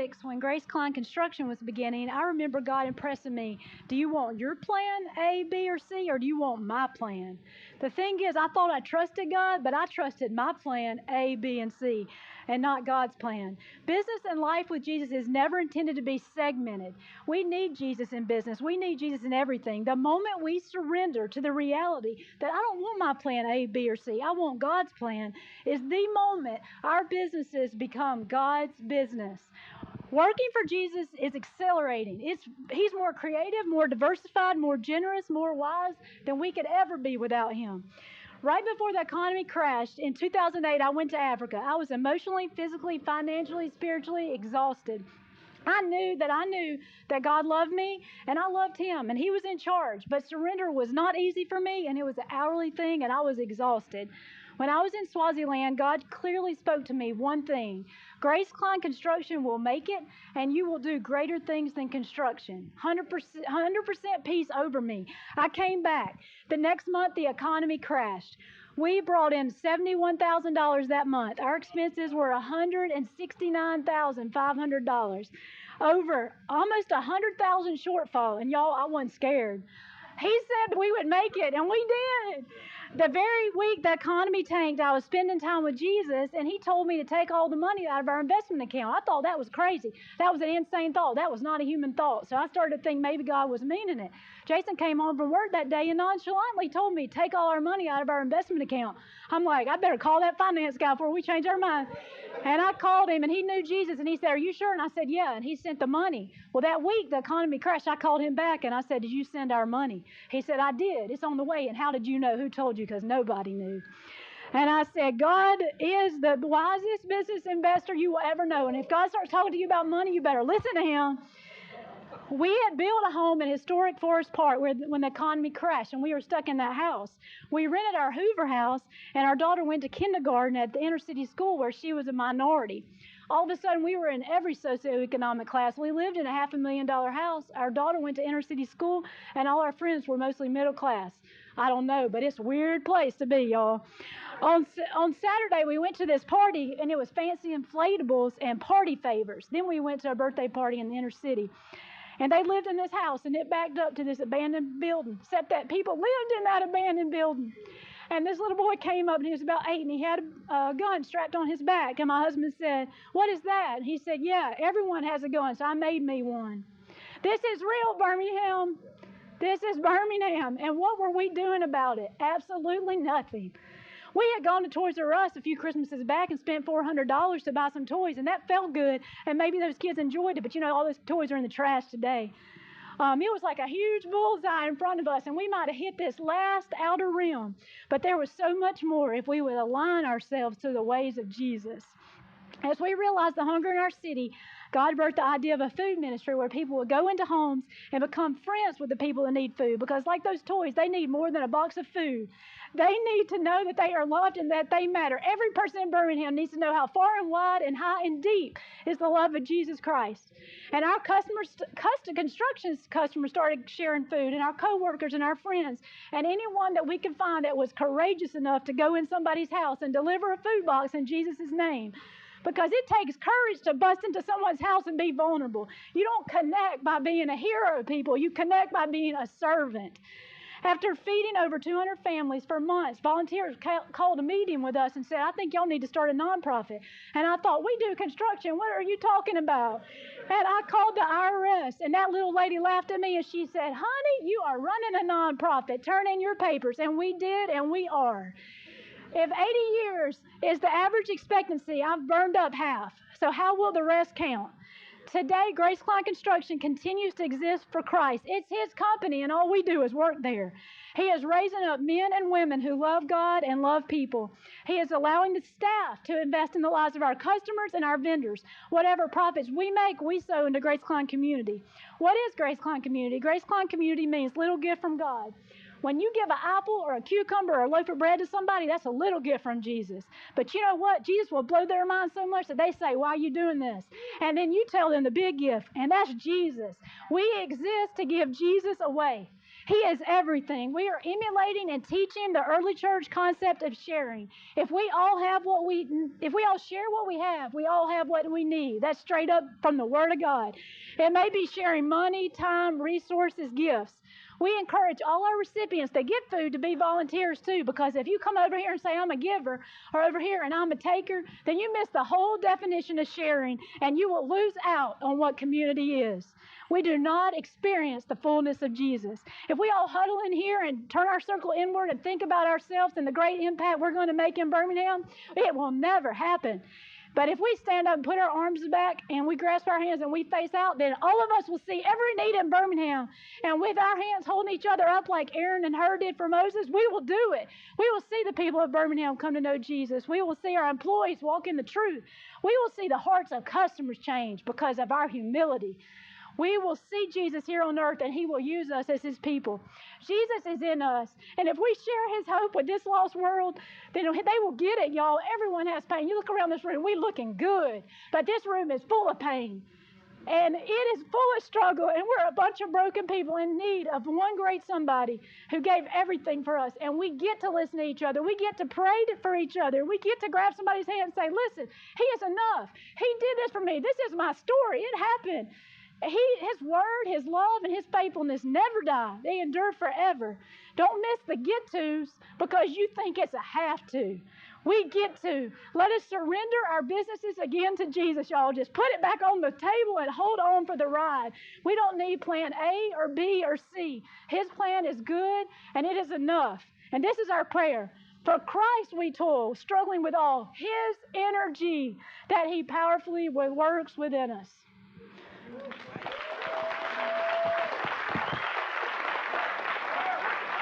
6, when Grace Klein Construction was beginning, I remember God impressing me, do you want your plan A, B, or C, or do you want my plan? The thing is, I thought I trusted God, but I trusted my plan A, B, and C, and not God's plan. Business and life with Jesus is never intended to be segmented. We need Jesus in business. We need Jesus in everything. The moment we surrender to the reality that I don't want my plan A, B, or C, I want God's plan, is the moment our businesses become God's business. Working for Jesus is accelerating. He's more creative, more diversified, more generous, more wise than we could ever be without Him. Right before the economy crashed in 2008, I went to Africa. I was emotionally, physically, financially, spiritually exhausted. I knew that God loved me, and I loved Him, and He was in charge. But surrender was not easy for me, and it was an hourly thing, and I was exhausted. When I was in Swaziland, God clearly spoke to me one thing. Grace Klein Construction will make it, and you will do greater things than construction. 100% peace over me. I came back. The next month, the economy crashed. We brought in $71,000 that month. Our expenses were $169,500. Over almost $100,000 shortfall. And y'all, I wasn't scared. He said we would make it, and we did. The very week the economy tanked, I was spending time with Jesus, and He told me to take all the money out of our investment account. I thought that was crazy. That was an insane thought. That was not a human thought. So I started to think maybe God was meaning it. Jason came home from work that day and nonchalantly told me, take all our money out of our investment account. I'm like, I better call that finance guy before we change our mind. And I called him, and he knew Jesus, and he said, are you sure? And I said, yeah, and he sent the money. Well, that week the economy crashed. I called him back, and I said, did you send our money? He said, I did. It's on the way. And how did you know? Who told you? Because nobody knew. And I said, God is the wisest business investor you will ever know. And if God starts talking to you about money, you better listen to Him. We had built a home in historic Forest Park when the economy crashed, and we were stuck in that house. We rented our Hoover house, and our daughter went to kindergarten at the inner city school where she was a minority. All of a sudden, we were in every socioeconomic class. We lived in a $500,000 house. Our daughter went to inner city school, and all our friends were mostly middle class. I don't know, but it's a weird place to be, y'all. On Saturday, we went to this party, and it was fancy inflatables and party favors. Then we went to a birthday party in the inner city. And they lived in this house, and it backed up to this abandoned building, except that people lived in that abandoned building. And this little boy came up, and he was about 8, and he had a gun strapped on his back. And my husband said, what is that? And he said, yeah, everyone has a gun, so I made me one. This is real, Birmingham. This is Birmingham. And what were we doing about it? Absolutely nothing. We had gone to Toys R Us a few Christmases back and spent $400 to buy some toys, and that felt good, and maybe those kids enjoyed it, but all those toys are in the trash today. It was like a huge bullseye in front of us, and we might have hit this last outer rim, but there was so much more if we would align ourselves to the ways of Jesus. As we realized the hunger in our city, God birthed the idea of a food ministry where people would go into homes and become friends with the people that need food. Because like those toys, they need more than a box of food. They need to know that they are loved and that they matter. Every person in Birmingham needs to know how far and wide and high and deep is the love of Jesus Christ. And our construction customers started sharing food, and our coworkers and our friends, and anyone that we could find that was courageous enough to go in somebody's house and deliver a food box in Jesus' name. Because it takes courage to bust into someone's house and be vulnerable. You don't connect by being a hero, people. You connect by being a servant. After feeding over 200 families for months, volunteers called a meeting with us and said, I think y'all need to start a nonprofit. And I thought, we do construction. What are you talking about? And I called the IRS, and that little lady laughed at me, and she said, honey, you are running a nonprofit. Turn in your papers. And we did, and we are. If 80 years is the average expectancy, I've burned up half. So how will the rest count? Today, Grace Klein Construction continues to exist for Christ. It's His company, and all we do is work there. He is raising up men and women who love God and love people. He is allowing the staff to invest in the lives of our customers and our vendors. Whatever profits we make, we sow into Grace Klein Community. What is Grace Klein Community? Grace Klein Community means little gift from God. When you give an apple or a cucumber or a loaf of bread to somebody, that's a little gift from Jesus. But you know what? Jesus will blow their mind so much that they say, why are you doing this? And then you tell them the big gift, and that's Jesus. We exist to give Jesus away. He is everything. We are emulating and teaching the early church concept of sharing. If we all share what we have, we all have what we need. That's straight up from the Word of God. It may be sharing money, time, resources, gifts. We encourage all our recipients that get food to be volunteers too, because if you come over here and say, I'm a giver, or over here and I'm a taker, then you miss the whole definition of sharing, and you will lose out on what community is. We do not experience the fullness of Jesus. If we all huddle in here and turn our circle inward and think about ourselves and the great impact we're going to make in Birmingham, it will never happen. But if we stand up and put our arms back and we grasp our hands and we face out, then all of us will see every need in Birmingham. And with our hands holding each other up like Aaron and Hur did for Moses, we will do it. We will see the people of Birmingham come to know Jesus. We will see our employees walk in the truth. We will see the hearts of customers change because of our humility. We will see Jesus here on earth, and he will use us as his people. Jesus is in us, and if we share his hope with this lost world, then they will get it, y'all. Everyone has pain. You look around this room, we're looking good, but this room is full of pain, and it is full of struggle, and we're a bunch of broken people in need of one great somebody who gave everything for us, and we get to listen to each other. We get to pray for each other. We get to grab somebody's hand and say, listen, he is enough. He did this for me. This is my story. It happened. His word, his love, and his faithfulness never die. They endure forever. Don't miss the get tos because you think it's a have to. We get to. Let us surrender our businesses again to Jesus, y'all. Just put it back on the table and hold on for the ride. We don't need plan A or B or C. His plan is good and it is enough. And this is our prayer. For Christ we toil, struggling with all his energy that he powerfully works within us.